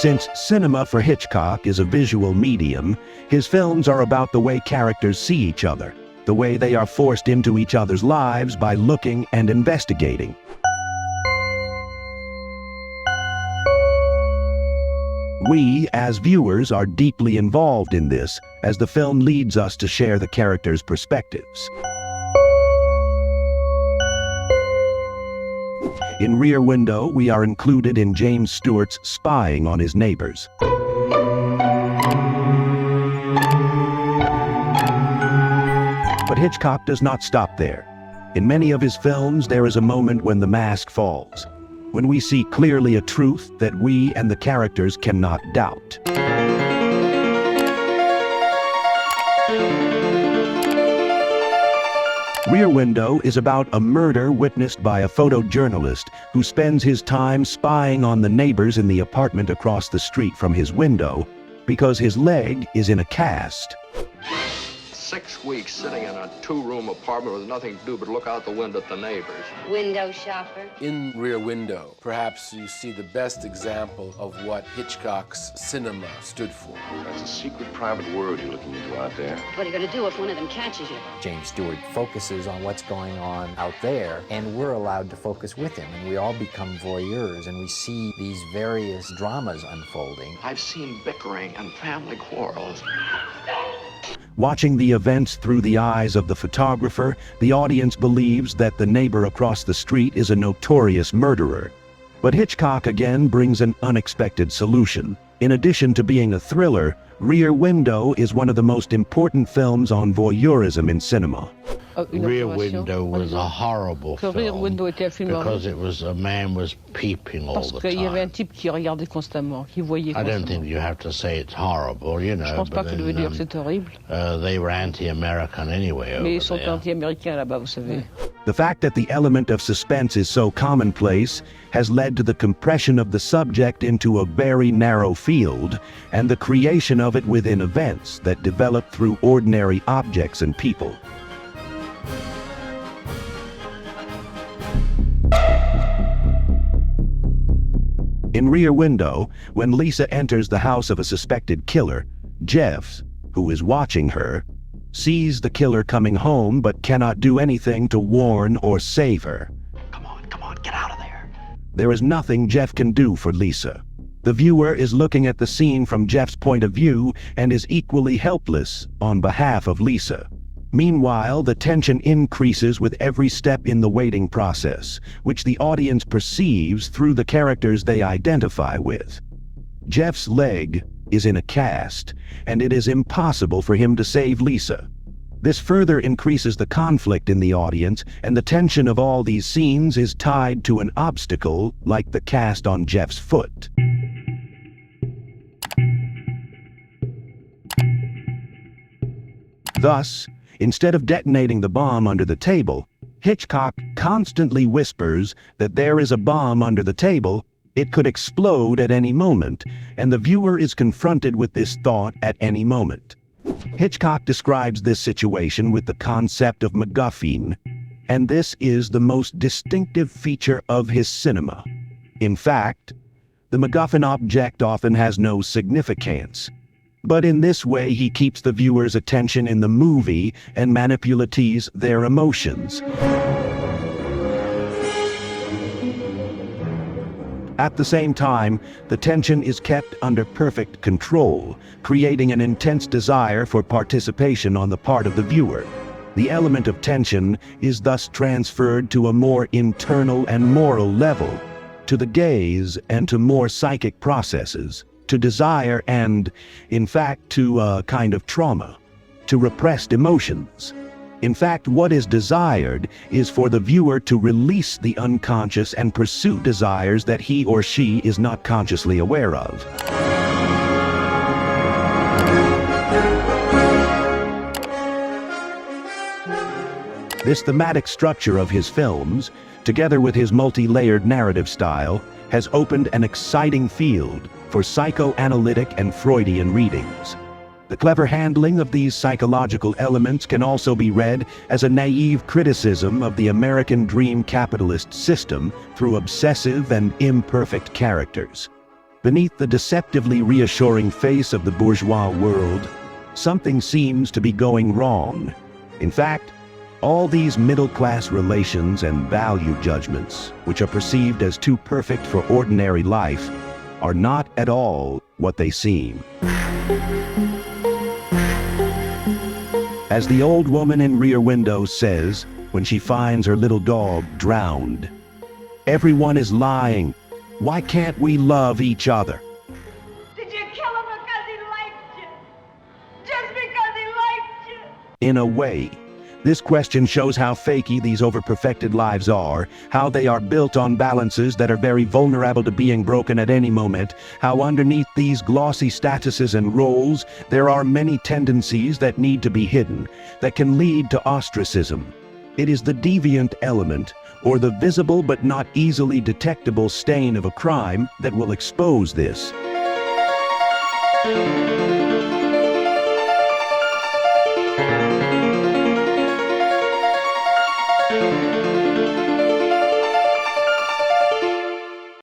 Since cinema for Hitchcock is a visual medium, his films are about the way characters see each other, the way they are forced into each other's lives by looking and investigating. We, as viewers, are deeply involved in this, as the film leads us to share the characters' perspectives. In Rear Window, we are included in James Stewart's spying on his neighbors. But Hitchcock does not stop there. In many of his films, there is a moment when the mask falls, when we see clearly a truth that we and the characters cannot doubt. Rear Window is about a murder witnessed by a photojournalist who spends his time spying on the neighbors in the apartment across the street from his window because his leg is in a cast. 6 weeks sitting in a 2-room apartment with nothing to do but look out the window at the neighbors. Window shopper. In Rear Window, perhaps you see the best example of what Hitchcock's cinema stood for. That's a secret private world you're looking into out there. What are you going to do if one of them catches you? James Stewart focuses on what's going on out there, and we're allowed to focus with him, and we all become voyeurs, and we see these various dramas unfolding. I've seen bickering and family quarrels. Watching the events through the eyes of the photographer, the audience believes that the neighbor across the street is a notorious murderer. But Hitchcock again brings an unexpected solution. In addition to being a thriller, Rear Window is one of the most important films on voyeurism in cinema. Rear Window was a horrible film because it was a man was peeping all the time. I don't think you have to say it's horrible, you know, but then, they were anti-American anyway over there. The fact that the element of suspense is so commonplace has led to the compression of the subject into a very narrow field and the creation of it within events that develop through ordinary objects and people. In Rear Window, when Lisa enters the house of a suspected killer, Jeff, who is watching her, sees the killer coming home but cannot do anything to warn or save her. Come on, get out of there. There is nothing Jeff can do for Lisa. The viewer is looking at the scene from Jeff's point of view and is equally helpless on behalf of Lisa. Meanwhile, the tension increases with every step in the waiting process, which the audience perceives through the characters they identify with. Jeff's leg is in a cast, and it is impossible for him to save Lisa. This further increases the conflict in the audience, and the tension of all these scenes is tied to an obstacle like the cast on Jeff's foot. Thus, instead of detonating the bomb under the table, Hitchcock constantly whispers that there is a bomb under the table, it could explode at any moment, and the viewer is confronted with this thought at any moment. Hitchcock describes this situation with the concept of Mcguffin, and this is the most distinctive feature of his cinema. In fact, the Mcguffin object often has no significance. But in this way he keeps the viewer's attention in the movie and manipulates their emotions. At the same time, the tension is kept under perfect control, creating an intense desire for participation on the part of the viewer. The element of tension is thus transferred to a more internal and moral level, to the gaze and to more psychic processes, to desire and, in fact, to a kind of trauma, to repressed emotions. In fact, what is desired is for the viewer to release the unconscious and pursue desires that he or she is not consciously aware of. This thematic structure of his films, together with his multi-layered narrative style, has opened an exciting field for psychoanalytic and Freudian readings. The clever handling of these psychological elements can also be read as a naive criticism of the American dream capitalist system through obsessive and imperfect characters. Beneath the deceptively reassuring face of the bourgeois world, something seems to be going wrong. In fact, all these middle-class relations and value judgments, which are perceived as too perfect for ordinary life, are not at all what they seem. As the old woman in Rear Window says when she finds her little dog drowned, "Everyone is lying. Why can't we love each other?" Did you kill him because he liked you? Just because he liked you? In a way, this question shows how fakey these overperfected lives are, how they are built on balances that are very vulnerable to being broken at any moment, how underneath these glossy statuses and roles there are many tendencies that need to be hidden, that can lead to ostracism. It is the deviant element, or the visible but not easily detectable stain of a crime, that will expose this.